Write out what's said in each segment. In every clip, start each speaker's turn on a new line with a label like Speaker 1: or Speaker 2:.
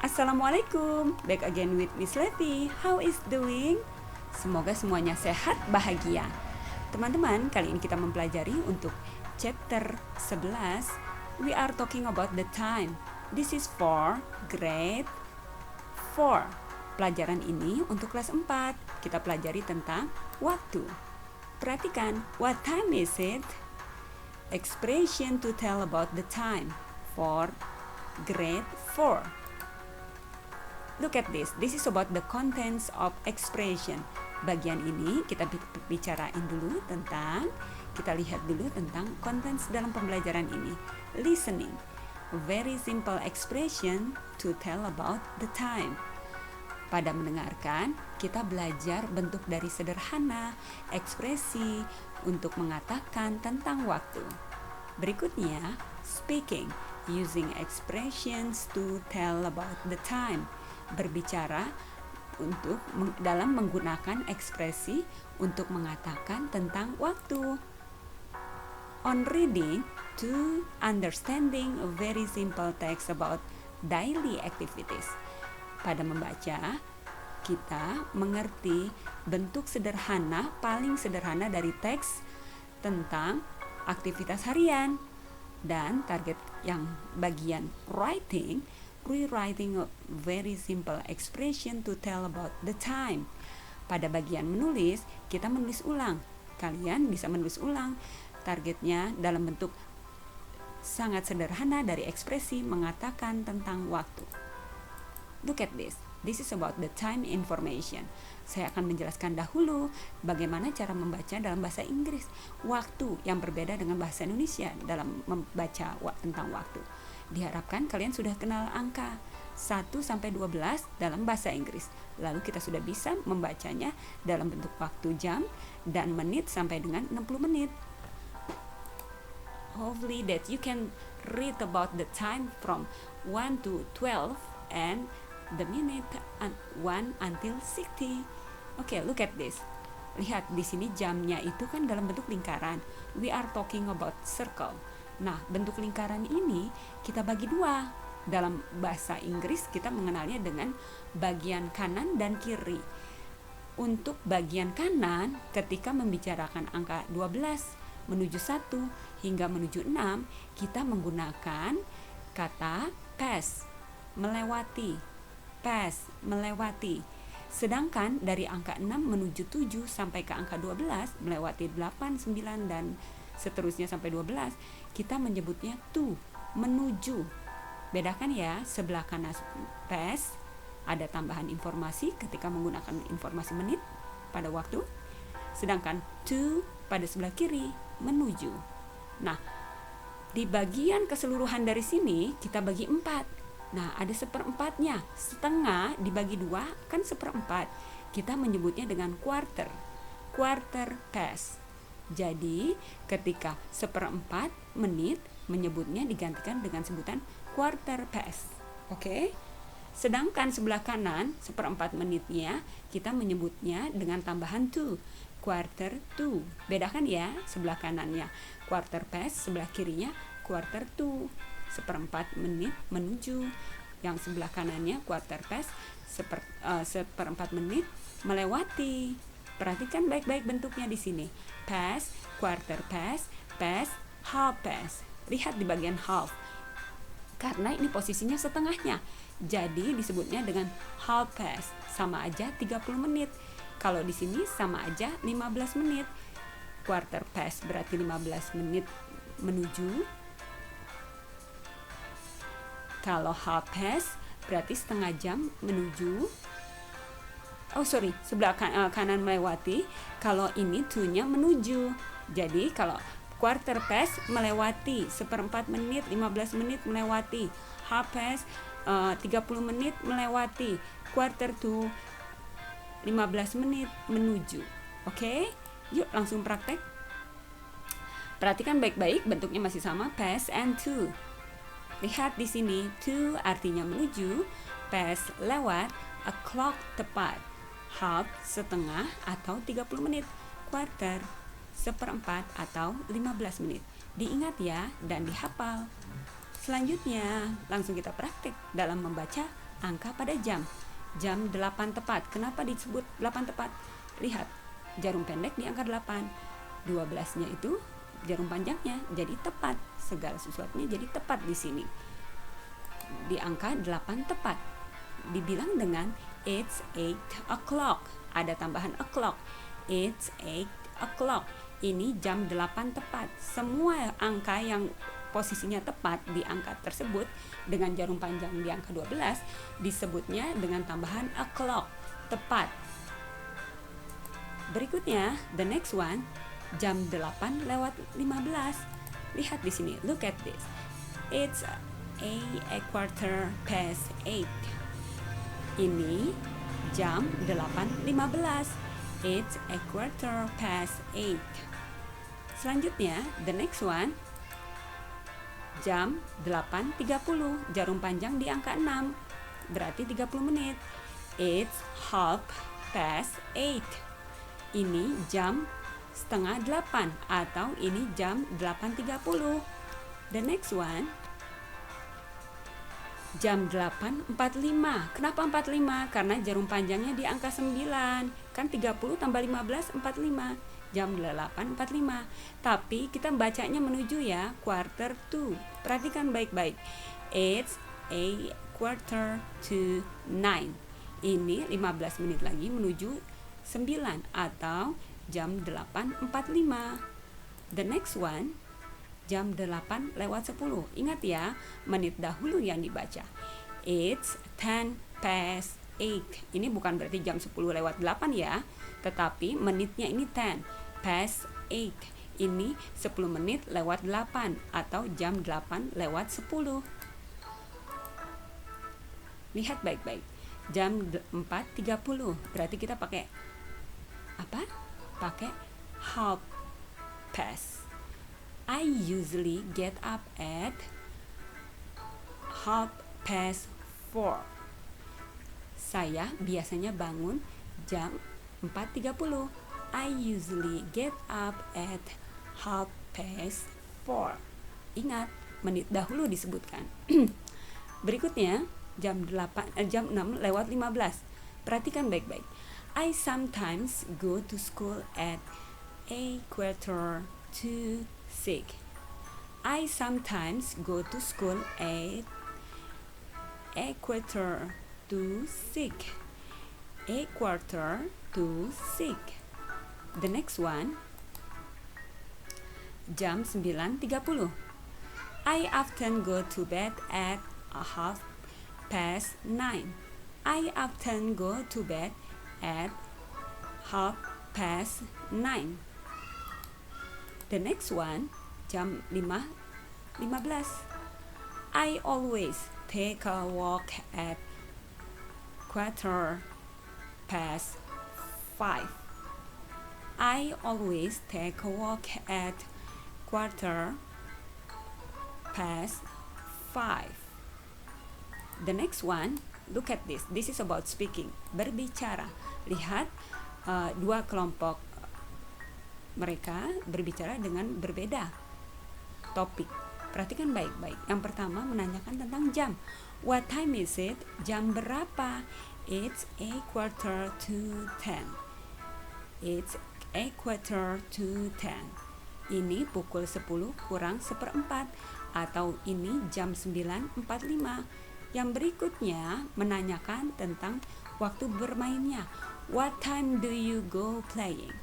Speaker 1: Assalamualaikum, back again with Miss Leti. How is doing? Semoga semuanya sehat, bahagia. Teman-teman, kali ini kita mempelajari untuk chapter 11. We are talking about the time. This is for grade 4. Pelajaran ini untuk kelas 4. Kita pelajari tentang waktu. Perhatikan, what time is it? Expression to tell about the time for grade 4. Look at this. This is about the contents of expression. Bagian ini kita bicarain dulu tentang, kita lihat dulu tentang contents dalam pembelajaran ini. Listening. Very simple expression to tell about the time. Pada mendengarkan, kita belajar bentuk dari sederhana, ekspresi untuk mengatakan tentang waktu. Berikutnya, speaking. Using expressions to tell about the time. Berbicara untuk dalam menggunakan ekspresi untuk mengatakan tentang waktu. On reading to understanding a very simple text about daily activities. Pada membaca, kita mengerti bentuk sederhana, paling sederhana dari teks tentang aktivitas harian. Dan target yang bagian writing, rewriting a very simple expression to tell about the time. Pada bagian menulis, kita menulis ulang. Kalian bisa menulis ulang. Targetnya dalam bentuk sangat sederhana dari ekspresi mengatakan tentang waktu. Look at this. This is about the time information. Saya akan menjelaskan dahulu bagaimana cara membaca dalam bahasa Inggris waktu yang berbeda dengan bahasa Indonesia dalam membaca tentang waktu. Diharapkan kalian sudah kenal angka 1 sampai 12 dalam bahasa Inggris. Lalu kita sudah bisa membacanya dalam bentuk waktu jam dan menit sampai dengan 60 menit. Hopefully that you can read about the time from 1 to 12 and the minute 1 until 60. Okay, look at this. Lihat di sini jamnya itu kan dalam bentuk lingkaran. We are talking about circle. Nah, bentuk lingkaran ini kita bagi dua. Dalam bahasa Inggris kita mengenalnya dengan bagian kanan dan kiri. Untuk bagian kanan, ketika membicarakan angka 12 menuju 1 hingga menuju 6, kita menggunakan kata pass, melewati. Pass, melewati. Sedangkan dari angka 6 menuju 7 sampai ke angka 12, melewati 8, 9 dan seterusnya sampai 12, kita menyebutnya to, menuju. Bedakan ya, sebelah kanan pass ada tambahan informasi ketika menggunakan informasi menit pada waktu, sedangkan to pada sebelah kiri menuju. Nah, di bagian keseluruhan dari sini kita bagi 4. Nah, ada seperempatnya, setengah dibagi 2 kan seperempat. Kita menyebutnya dengan quarter, quarter pass. Jadi, ketika seperempat menit menyebutnya digantikan dengan sebutan quarter pass. Oke? Sedangkan sebelah kanan seperempat menitnya kita menyebutnya dengan tambahan to, quarter to. Bedakan ya, sebelah kanannya quarter pass, sebelah kirinya quarter to. Seperempat menit menuju, yang sebelah kanannya quarter pass, seperempat menit melewati. Perhatikan baik-baik bentuknya di sini. Pass, quarter pass, pass, half pass. Lihat di bagian half. Karena ini posisinya setengahnya. Jadi disebutnya dengan half pass. Sama aja 30 menit. Kalau di sini sama aja 15 menit. Quarter pass berarti 15 menit menuju. Kalau half pass berarti setengah jam menuju. Sebelah kanan melewati. Kalau ini to-nya menuju. Jadi kalau quarter pass melewati, seperempat menit, 15 menit melewati. Half pass 30 menit melewati. Quarter to 15 menit menuju. Oke? Yuk langsung praktek. Perhatikan baik-baik, bentuknya masih sama, pass and to. Lihat di sini, to artinya menuju, pass lewat, o'clock tepat, half setengah atau 30 menit, quarter seperempat atau 15 menit. Diingat ya dan dihafal. Selanjutnya, langsung kita praktek dalam membaca angka pada jam. Jam 8 tepat. Kenapa disebut 8 tepat? Lihat, jarum pendek di angka 8. 12-nya itu jarum panjangnya, jadi tepat. Segala sesuatunya jadi tepat di sini. Di angka 8 tepat. Dibilang dengan it's 8 o'clock. Ada tambahan o'clock. It's 8 o'clock. Ini jam 8 tepat. Semua angka yang posisinya tepat di angka tersebut dengan jarum panjang di angka 12 disebutnya dengan tambahan o'clock, tepat. Berikutnya, the next one, jam 8 lewat 15. Lihat di sini, look at this. It's a quarter past 8. Ini jam 8.15. It's a quarter past 8. Selanjutnya, the next one, jam 8.30. Jarum panjang di angka 6. Berarti 30 menit. It's half past 8. Ini jam setengah 8 atau ini jam 8.30. The next one, jam 8.45. Kenapa 45? Karena jarum panjangnya di angka 9. Kan 30 tambah 15, 45. Jam 8.45. Tapi kita bacanya menuju ya, quarter to. Perhatikan baik-baik. It's a quarter to 9. Ini 15 menit lagi menuju 9 atau jam 8.45. The next one, jam 8 lewat 10. Ingat ya, menit dahulu yang dibaca. It's 10 past 8. Ini bukan berarti jam 10 lewat 8 ya, tetapi menitnya ini 10 past 8. Ini 10 menit lewat 8 atau jam 8 lewat 10. Lihat baik-baik. Jam 4.30. Berarti kita pakai apa? Pakai half past. I usually get up at half past 4. Saya biasanya bangun jam 4.30. I usually get up at half past 4. Ingat, menit dahulu disebutkan. Berikutnya, jam 6 lewat 15. Perhatikan baik-baik. I sometimes go to school at a quarter to 6. I sometimes go to school at a quarter to 6. A quarter to 6. The next one, jam 9.30. I often go to bed at half past 9. I often go to bed at half past 9. The next one, jam 5.15. I always take a walk at quarter past 5. I always take a walk at quarter past 5. The next one, look at this. This is about speaking, berbicara. Lihat dua kelompok mereka berbicara dengan berbeda topik. Perhatikan baik-baik. Yang pertama menanyakan tentang jam. What time is it? Jam berapa? It's a quarter to 10. It's a quarter to 10. Ini pukul 10 kurang 1/4 atau ini jam 9.45. Yang berikutnya menanyakan tentang waktu bermainnya. What time do you go playing?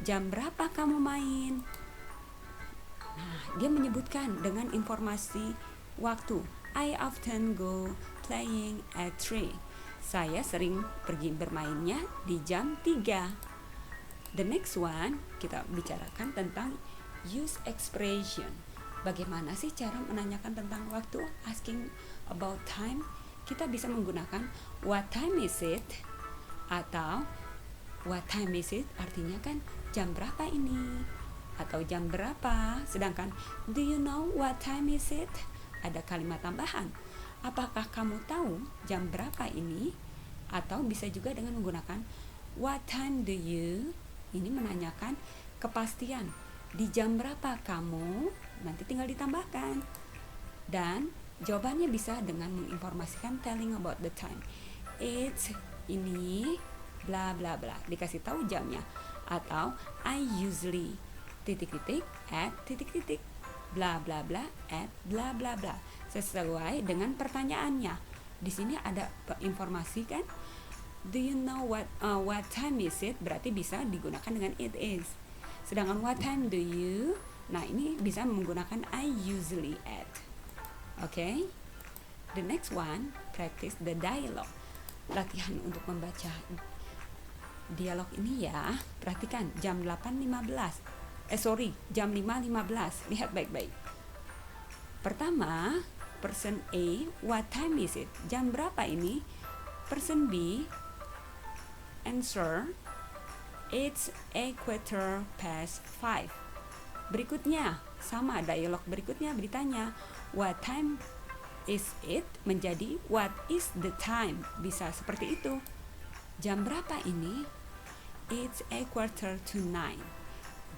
Speaker 1: Jam berapa kamu main? Nah, dia menyebutkan dengan informasi waktu. I often go playing at 3. Saya sering pergi bermainnya di jam 3. The next one, kita bicarakan tentang use expression. Bagaimana sih cara menanyakan tentang waktu? Asking about time. Kita bisa menggunakan what time is it? Atau what time is it? Artinya kan jam berapa ini? Atau jam berapa? Sedangkan do you know what time is it? Ada kalimat tambahan. Apakah kamu tahu jam berapa ini? Atau bisa juga dengan menggunakan what time do you? Ini menanyakan kepastian. Di jam berapa kamu? Nanti tinggal ditambahkan. Dan Jawabannya bisa dengan menginformasikan telling about the time. It's ini bla bla bla, dikasih tahu jamnya. Atau I usually titik-titik at titik-titik bla bla bla at bla bla bla, sesuai dengan pertanyaannya. Di sini ada informasi kan? Do you know what time is it? Berarti bisa digunakan dengan it is. Sedangkan what time do you? Nah, ini bisa menggunakan I usually at. Okay? The next one, practice the dialogue. Latihan untuk membaca dialog ini ya. Perhatikan jam 8.15. Jam 5.15. Lihat baik-baik. Pertama, person A, what time is it? Jam berapa ini? Person B, answer, it's 5:15. Berikutnya, sama dialog berikutnya beritanya, what time is it menjadi what is the time. Bisa seperti itu. Jam berapa ini? It's 8:45.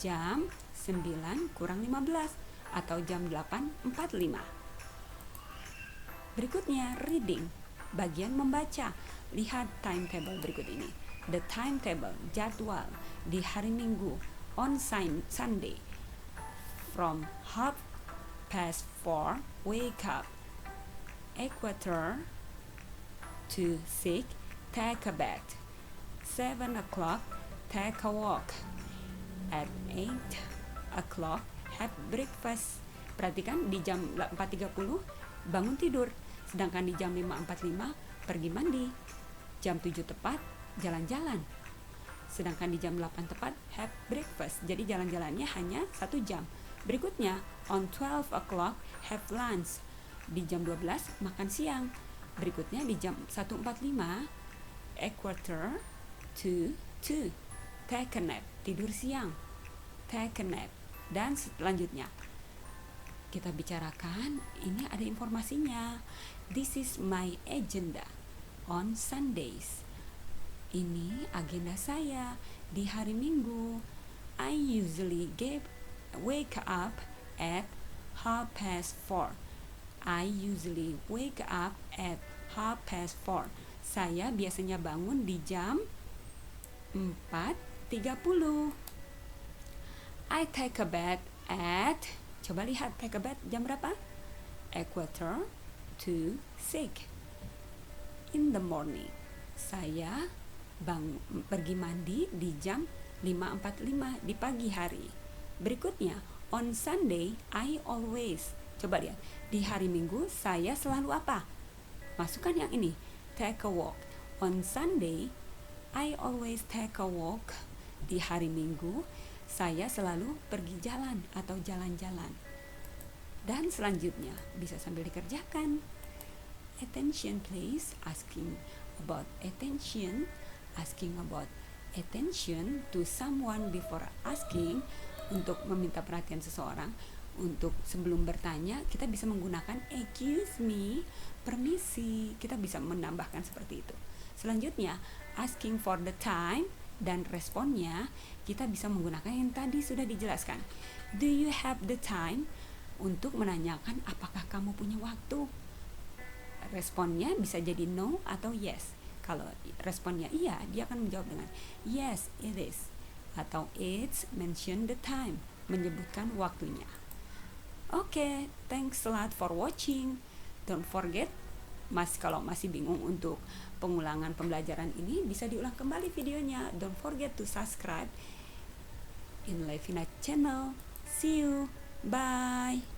Speaker 1: Jam 9:15 atau jam 8:45. Berikutnya reading, bagian membaca. Lihat timetable berikut ini. The timetable, jadwal di hari Minggu, on Sunday, from 4:30 wake up, 5:45 take a bath, 7 o'clock take a walk, at 8 o'clock have breakfast. Perhatikan di jam 4.30 bangun tidur, sedangkan di jam 5.45 pergi mandi, jam 7 tepat jalan-jalan, sedangkan di jam 8 tepat have breakfast. Jadi jalan-jalannya hanya 1 jam. Berikutnya on 12 o'clock have lunch, di jam 12 makan siang. Berikutnya di jam 1.45 5:45 take a nap, tidur siang, take a nap. Dan selanjutnya kita bicarakan, ini ada informasinya. This is my agenda on Sundays. Ini agenda saya di hari Minggu. I usually wake up at 4:30. I usually wake up at 4:30. Saya biasanya bangun di jam 4.30. I take a bath at, coba lihat take a bath jam berapa? 5:45 in the morning. Saya pergi mandi di jam 5.45 di pagi hari. Berikutnya, on Sunday I always, coba lihat, di hari Minggu saya selalu apa? Masukkan yang ini, take a walk. On Sunday I always take a walk. Di hari Minggu saya selalu pergi jalan atau jalan-jalan. Dan selanjutnya bisa sambil dikerjakan. Attention please, asking about attention to someone before asking. Untuk meminta perhatian seseorang, untuk sebelum bertanya kita bisa menggunakan excuse me, permisi. Kita bisa menambahkan seperti itu. Selanjutnya asking for the time, dan responnya kita bisa menggunakan yang tadi sudah dijelaskan. Do you have the time? Untuk menanyakan apakah kamu punya waktu. Responnya bisa jadi no atau yes. Kalau responnya iya, dia akan menjawab dengan yes, it is. Atau it's, mention the time, menyebutkan waktunya. Oke, thanks a lot for watching. Don't forget, kalau masih bingung untuk pengulangan pembelajaran ini, bisa diulang kembali videonya. Don't forget to subscribe in Levina channel. See you, bye.